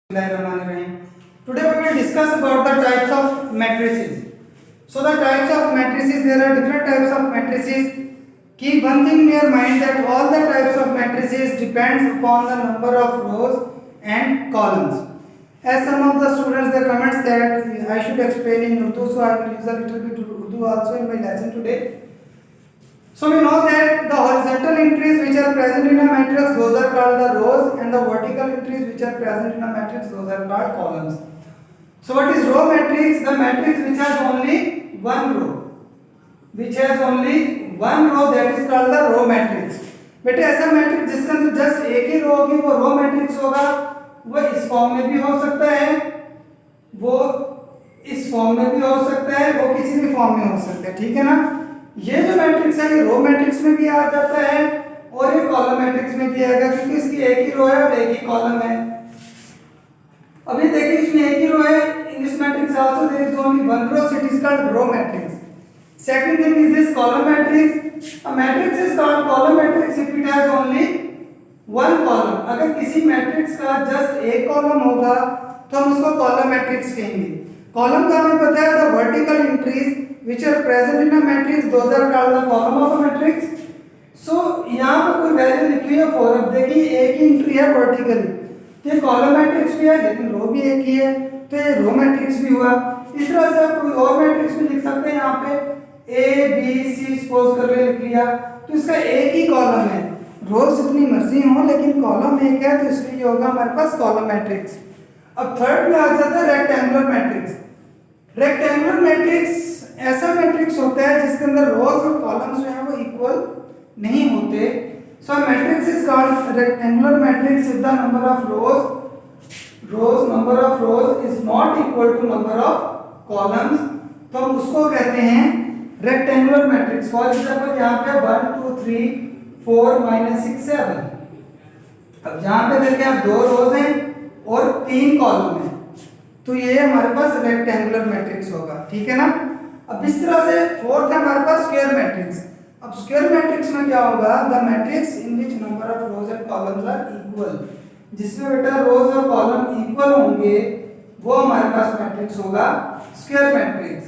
Today we will discuss about the types of matrices. So the types of matrices, there are different types of matrices. Keep one thing in your mind that all the types of matrices depends upon the number of rows and columns. As some of the students they comments that I should explain in Urdu, so I will use a little bit Urdu also in my lesson today. So we know that the horizontal entries which are present in a matrix, those are called the rows, and the vertical entries which are present in a matrix, those are called columns. So what is row matrix? The matrix which has only one row, which has only one row, that is called the row matrix. बेटे ऐसा matrix जिसके अंदर just एक ही रो होगी वो row matrix होगा, वो इस फॉर्म में भी हो सकता है, वो इस फॉर्म में भी हो सकता है, वो किसी भी फॉर्म में हो सकता है, ठीक है ना। ये जो मैट्रिक्स है ये रो मैट्रिक्स में भी आ जाता है और ये कॉलम मैट्रिक्स में भी आएगा, क्योंकि इसकी एक ही रो है और एक ही कॉलम है। अभी देखिए इसमें एक ही रो है, in this matrix also there is only one row, so it is called row matrix. Second thing is this column matrix. A matrix is called column matrix if it has only one column. अगर किसी matrix का just एक column होगा तो हम उसको column matrix कहेंगे। Column का हमें पता है the vertical entries which are present in a matrix, those are called the column of a matrix. So यहाँ पर कोई वैल्यू लिखी है 4, अब देखिए एक ही एंट्री है वर्टिकली, तो ये कॉलम मैट्रिक्स भी है लेकिन रो भी एक ही है, तो ये रो मैट्रिक्स भी हुआ। इस तरह से आप कोई और मैट्रिक्स भी लिख सकते हैं, यहाँ पे ए बी सी सपोज कर लिख लिया, तो इसका एक ही कॉलम है, रोज जितनी मर्जी हो लेकिन कॉलम एक है, तो इसलिए होगा हमारे पास कॉलम मैट्रिक्स। अब थर्ड में आ जाता है रेक्टेंगुलर मैट्रिक्स। रेक्टेंगुलर मैट्रिक्स ऐसा मैट्रिक्स होता है जिसके अंदर रोज और कॉलम्स जो है वो इक्वल नहीं होते। So matrix is called rectangular matrix if the number of rows is not equal to number of columns, तो हम उसको कहते हैं रेक्टेंगुलर मैट्रिक्स। फॉर एग्जांपल यहाँ पे 1 2 3 4 -6 7, अब यहाँ पे देखिए आप 2 रोज हैं और 3 कॉलम हैं, तो ये हमारे पास रेक्टेंगुलर मैट्रिक्स होगा, ठीक है ना। अब इस तरह से फोर्थ है हमारे पास स्क्वायर मैट्रिक्स। अब स्क्वायर मैट्रिक्स में क्या होगा, the matrix in which number of rows and columns are equal, जिसमें बेटा रोज और कॉलम इक्वल होंगे वो हमारे पास मैट्रिक्स होगा स्क्वायर मैट्रिक्स।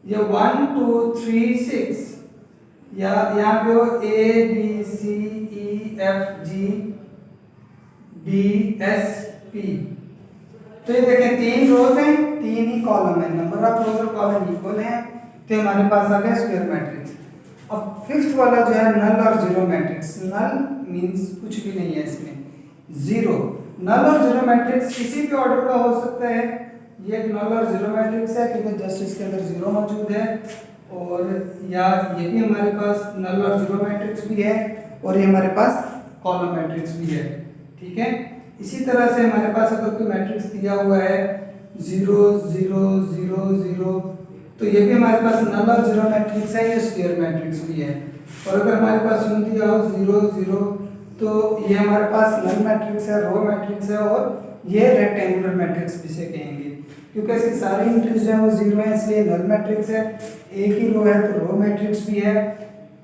ये 1 2 3 6 या यहाँ पे हो A B C E F G D S P, तो ये देखें 3 रोज हैं 3 ही कॉलम है, नंबर ऑफ रोज और कॉलम इक्वल हैं, तो हमारे पास आ गया स्क्वायर मैट्रिक्स। अब फिफ्थ वाला जो है नल और जीरो मैट्रिक्स। नल मींस कुछ भी नहीं है इसमें, जीरो। नल और जीरो मैट्रिक्स किसी भी ऑर्डर का हो सकता है, ये एक नल और जीरो मैट्रिक्स है क्योंकि जस्ट इसके अंदर जीरो मौजूद है, और या ये भी हमारे पास नल और जीरो मैट्रिक्स भी है, और ये हमारे पास कॉलम मैट्रिक्स भी है, ठीक है। इसी तरह से हमारे पास अगर कोई मैट्रिक्स दिया हुआ है 0 0 0 0, तो ये भी हमारे पास नल और जीरो मैट्रिक्स है, ये स्क्वायर मैट्रिक्स भी है। और अगर हमारे पास यूं दिया हो 0 0, तो ये हमारे पास नल मैट्रिक्स है, रो मैट्रिक्स है, और ये रेक्टेंगुलर मैट्रिक्स भी से कहेंगे क्योंकि इसकी सारी एंट्रीज जो है वो 0 है, इसलिए नल मैट्रिक्स है। एक ही रो है तो रो मैट्रिक्स भी है,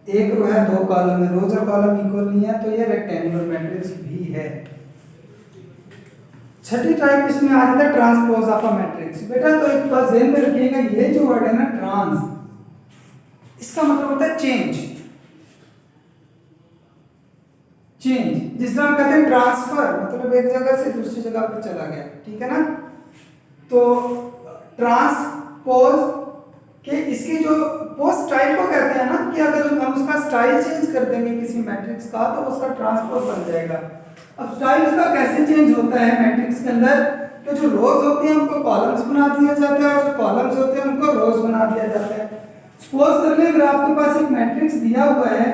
एक रो है 2 कॉलम है, रोज और कॉलम इक्वल नहीं है, तो ये रेक्टेंगुलर मैट्रिक्स भी है। छठी टाइप इसमें आ जाता है ट्रांसपोज ऑफ अ मैट्रिक्स। बेटा तो एक बात ध्यान में रखिएगा, ये जो वर्ड है ना ट्रांस, इसका मतलब होता है चेंज। चेंज जिस तरह हम कहते हैं ट्रांसफर, मतलब एक जगह से दूसरी जगह पर चला गया, ठीक है ना। तो ट्रांसपोज के इसकी जो पोस्ट स्टाइल को कहते हैं ना, कि अगर हम उसका स्टाइल चेंज कर देंगे किसी मैट्रिक्स का तो उसका ट्रांसपोज बन जाएगा। अब स्टाइल इसका कैसे चेंज होता है मैट्रिक्स के अंदर, तो जो रोज होती हैं उनको कॉलम्स बना दिया जाता है, और जो कॉलम्स होते हैं उनको रोज बना दिया जाता है। सपोज कर ले अगर आपके पास एक मैट्रिक्स दिया हुआ है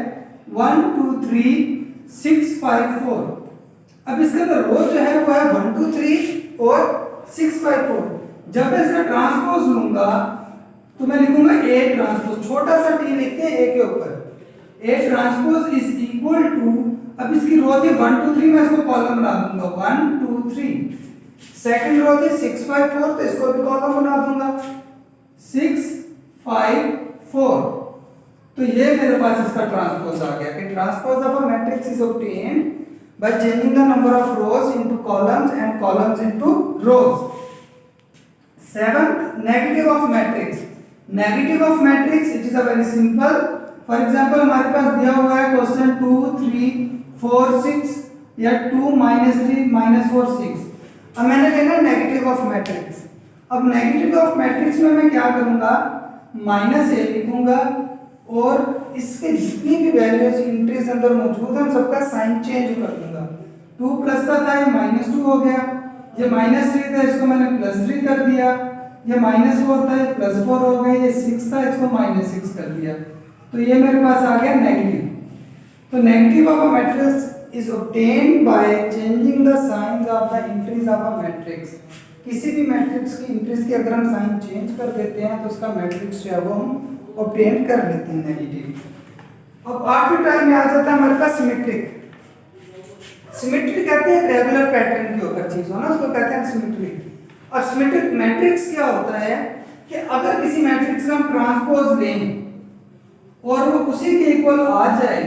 1 2 3 6 5 4, अब इसके अंदर रोज जो है वो है 1 2 3 और 6 5 4। जब मैं इसका ट्रांसपोज लूंगा तो मैं लिखूंगा ए ट्रांसपोज, छोटा सा टी लिखते हैं ए के ऊपर, A transpose is equal to, अब इसकी रो थी 1 2 3, मैं इसको कॉलम बना दूंगा 1 2 3। सेकंड रो थी 6 5 4, तो इसको भी कॉलम बना दूंगा 6 5 4, तो ये मेरे पास इसका ट्रांसपोज आ गया कि transpose of a matrix is obtained by changing the number of rows into columns and columns into rows. Seventh, negative of matrix. Negative of matrix, it is a very simple. For example, हमारे पास दिया हुआ है question 2 3 4 6 या 2 -3 -4 6. अब मैंने लेना negative of matrix. अब negative of matrix में मैं क्या करूंगा, -a लिखूंगा और इसके जितनी भी वैल्यूज इंट्रीज अंदर मौजूद है उन सबका साइन चेंज कर दूंगा. 2 प्लस का था, ये -2 हो गया. ये -3 था, इसको मैंने +3 कर दिया. ये -4 था, ये +4 हो गया. ये 6 था, इसको -6 कर दिया. तो ये मेरे पास आ गया नेगेटिव. तो negative of a matrix is obtained by changing the science of the entries of a matrix. किसी भी मैट्रिक्स की एंट्रीज के अगर हम साइन चेंज कर देते हैं तो उसका मैट्रिक्स जो है वो हम ऑब्टेन कर लेते हैं नेगेटिव. अब आठवें टाइप में आ जाता है हमारे पास सिमेट्रिक. सिमेट्रिक कहते हैं रेगुलर पैटर्न के ऊपर चीज हो ना, उसको कहते हैं सिमेट्रिक. और सिमेट्रिक मैट्रिक्स क्या होता है कि अगर किसी मैट्रिक्स का हम ट्रांसपोज लें और वो उसी के इक्वल आ जाए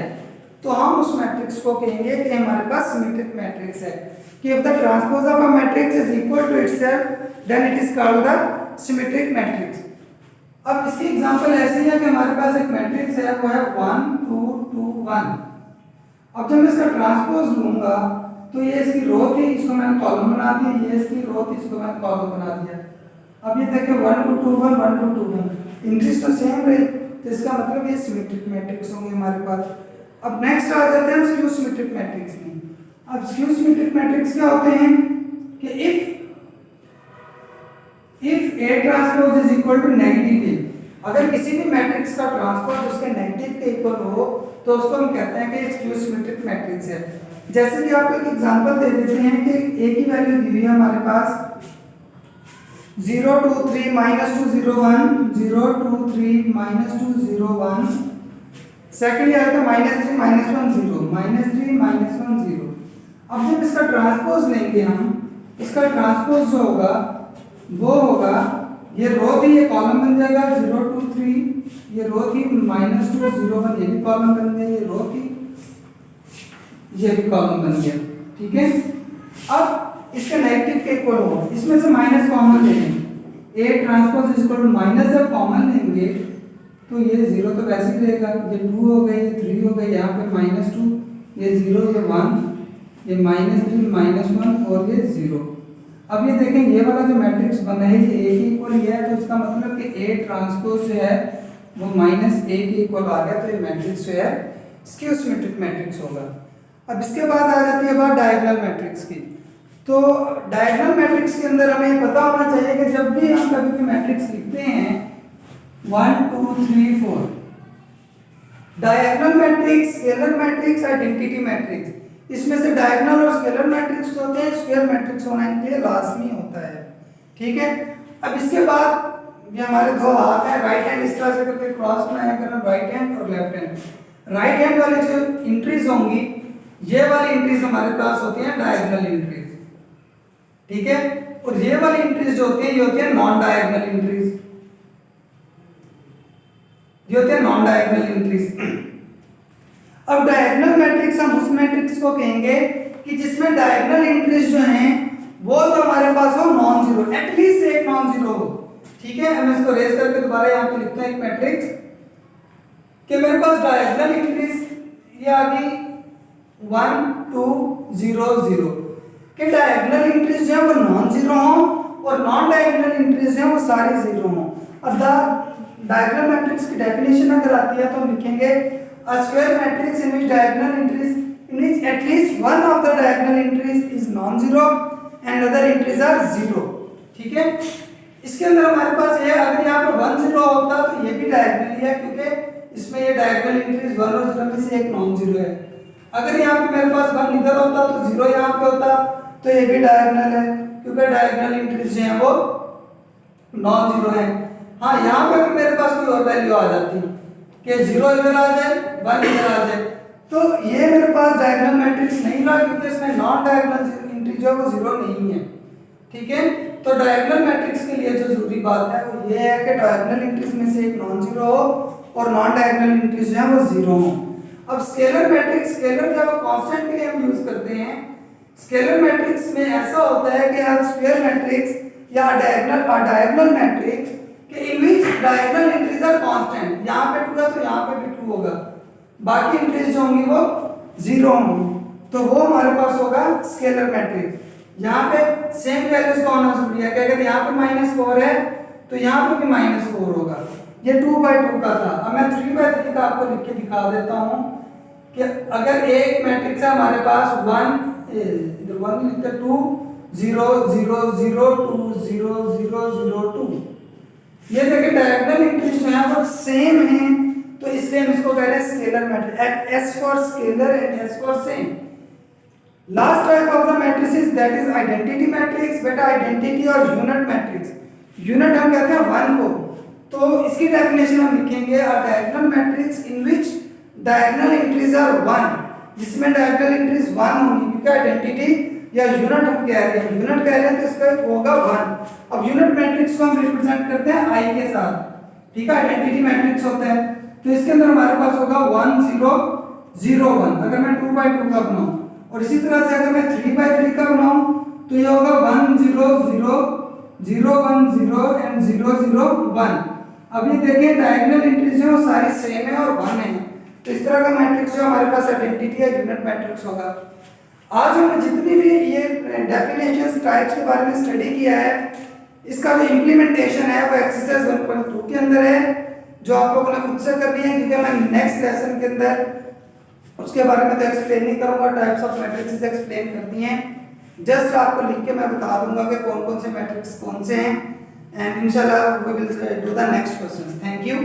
तो हम उस मैट्रिक्स को कहेंगे कि हमारे पास सिमेट्रिक मैट्रिक्स है. कि if the transpose of a matrix is equal to itself then it is called the symmetric matrix. अब इसकी एग्जांपल ऐसी है कि हमारे पास एक मैट्रिक्स है, वो है 1 2 2 1. अब जब मैं इसका ट्रांसपोज लूंगा तो ये इसकी रो थी, इसको मैंने कॉलम बना दिया. ये इसकी रो थी, इसको मैंने कॉलम बना दिया. अब ये देखिए 1 2 2 1 1 2 2 1, इंट्रीज तो सेम रही, तो इसका मतलब ये सिमेट्रिक मैट्रिक्स होंगे हमारे पास. अब नेक्स्ट आ जाते हैं स्क्यू सिमेट्रिक मैट्रिक्स में. अब स्क्यू सिमेट्रिक मैट्रिक्स क्या होते हैं कि if A transpose is equal to negative A, अगर किसी भी मैट्रिक्स का ट्रांसपोज उसके नेगेटिव के इक्वल हो तो उसको हम कहते हैं कि स्क्यू सिमेट्रिक मैट्रिक्स है. जैसे कि आपको एक एग्जांपल दे देते हैं कि A की वैल्यू दी हुई है हमारे पास 0 2 3 -2 0 1 0 2 3 -2 0 1. सेकंड आया था -3 -1 0 -3 -1 0. अब जब इसका ट्रांसपोज लेंगे हम, इसका ट्रांसपोज जो होगा वो होगा, ये रो थी, ये कॉलम बन जाएगा 0 2 3. ये रो थी -2 0 1, ये भी कॉलम बन गया. ये रो थी, ये भी कॉलम बन गया. ठीक है. अब इसका नेगेटिव के इक्वल हो, इसमें से माइनस कॉमन लेंगे. A transpose is equal to minus, जब कॉमन लेंगे तो ये 0 तो वैसे ही रहेगा. ये 2 हो गए, ये 3 हो गए, यहाँ पे -2, ये 0, ये 1, ये -3 -1 और ये 0. अब ये देखें, ये वाला जो मैट्रिक्स बना है ये A के इक्वल ये है, तो इसका मतलब कि A ट्रांसपोज जो है वो -A के इक्वल आ गया. तो ये मैट्रिक्स जो है स्क्यू सिमेट्रिक मैट्रिक्स होगा. अब इसके बाद आ जाती है बात डायगोनल मैट्रिक्स की. तो डायगोनल मैट्रिक्स के अंदर हमें पता होना चाहिए कि जब भी हम कभी भी मैट्रिक्स लिखते हैं 1 2 3 4, diagonal matrix, scalar matrix, identity matrix, इसमें से डायगोनल और स्केलर मैट्रिक्स होते हैं, स्क्वायर मैट्रिक्स होना इनके लिए लाजमी होता है. ठीक है. अब इसके बाद ये हमारे दो हाथ हैं, राइट हैंड इस तरह से करके क्रॉस बनाया करना, राइट हैंड और लेफ्ट हैंड. राइट हैंड वाली जो एंट्रीज होंगी, ये वाली एंट्रीज हमारे पास होती हैं डायगोनल एंट्रीज. ठीक है. और ये वाली एंट्रीज जो होती है ये होती है नॉन डायगोनल एंट्रीज. ये होती है नॉन डायगोनल एंट्रीज. अब डायगोनल मैट्रिक्स हम उस मैट्रिक्स को कहेंगे कि जिसमें डायगोनल एंट्रीज जो हैं वो तो हमारे पास हो नॉन जीरो, एटलीस्ट एक नॉन जीरो हो. ठीक है. मैं इसको रेज करके दोबारा यहाँ पे लिखता हूँ एक मैट्रिक्स कि मेरे पास डायगोनल एंट्रीज ये आ गई 1 2 0 0 कि डायगोनल एंट्रीज जो है वो नॉन जीरो हो और नॉन डायगोनल एंट्रीज हैं वो सारी जीरो हो. अब डायगोनल मैट्रिक्स की डेफिनेशन अगर आती है तो हम लिखेंगे a square matrix in which diagonal entries in which at least one of the diagonal entries is non-zero and other entries are zero. ठीक है. इसके अंदर हमारे पास ये अगर यहाँ पर 1 0 होता तो ये भी डायगोनल ही है क्योंकि इसमें ये डायगोनल एंट्रीज 1 और 0 में से एक नॉन जीरो है. अगर यहाँ पे मेरे पास 1 इधर होता तो 0 यहाँ पे होता तो ये भी डायगोनल है क्योंकि डायगोनल एंट्रीज जो हैं वो नॉन जीरो है. हाँ, यहाँ पे भी मेरे पास कोई और वैल्यू आ जाती कि 0 इधर आ जाए 1 इधर आ जाए तो ये मेरे पास डायगोनल मैट्रिक्स नहीं रहा क्योंकि इसमें नॉन डायगोनल एंट्री जो है वो 0 नहीं है. ठीक है. तो डायगोनल मैट्रिक्स के लिए जो जरूरी बात है वो ये है कि डायगोनल एंट्रीज में से एक नॉन जीरो हो और नॉन डायगोनल एंट्रीज जो है वो 0 हो. अब स्केलर मैट्रिक्स, स्केलर क्या वो कांस्टेंट के लिए हम यूज करते हैं। स्केलर मैट्रिक्स में ऐसा होता है कि हर स्क्वायर मैट्रिक्स या डायगोनल मैट्रिक्स के इन which diagonal entries are constant, यहां पे 2 है तो यहां पे भी 2 होगा, बाकी एंट्रीज जो होंगी वो 0 होंगी, तो वो हमारे पास होगा स्केलर मैट्रिक्स। यहां पे सेम वैल्यूज का होना जरूरी है, अगर यहां पे -4 है तो यहां पे भी -4 होगा। ये 2/2 का था। अब मैं 3/3 का आपको लिख के दिखा देता हूं कि अगर एक मैट्रिक्स है हमारे पास 1 इधर 1 लिखते 2 0 0 0 2 0 0 0 2, ये देखिए डायगोनल एंट्रीज जो है वो सेम है, तो इसलिए हम इसको कह रहे हैं scalar matrix, S for scalar and S for same. Last type of the matrices that is identity matrix. बेटा आइडेंटिटी और यूनिट मैट्रिक्स, यूनिट हम कहते हैं 1 को, तो इसकी डेफिनेशन हम लिखेंगे a diagonal matrix in which diagonal entries are 1, जिसमें डायगोनल एंट्रीज 1 होंगी, क्योंकि आइडेंटिटी या यूनिट हम कह रहे हैं, यूनिट कह रहे हैं तो इसका होगा 1। अब यूनिट मैट्रिक्स को हम रिप्रेजेंट करते हैं I के साथ, ठीक है, आइडेंटिटी मैट्रिक्स होता है, तो इसके अंदर हमारे पास होगा 1 0 0 1, अगर मैं 2/2 का बनाऊं, और इसी तरह से अगर मैं 3/3 का बनाऊं तो ये होगा 1 0 0 0 1 0 एंड 0 0 1। अब ये देखिए डायगोनल एंट्रीज जो सारी सेम है और 1 है, तो इस तरह का मैट्रिक्स जो हमारे पास आइडेंटिटी या यूनिट मैट्रिक्स होगा। आज हमने जितनी भी ये डेफिनेशंस टाइप्स के बारे में स्टडी किया है, इसका जो इम्प्लीमेंटेशन है वो एक्सरसाइज 1.2 के अंदर है, जो आप लोगों ने खुद से करनी है, क्योंकि मैं नेक्स्ट लेसन के अंदर उसके बारे में तो एक्सप्लेन नहीं करूंगा, टाइप्स ऑफ मैट्रिक्स एक्सप्लेन करती हैं, जस्ट आपको लिख के मैं बता दूंगा कि कौन कौन से मैट्रिक्स कौन से हैं, एंड इंशाल्लाह we will do the next questions. Thank you.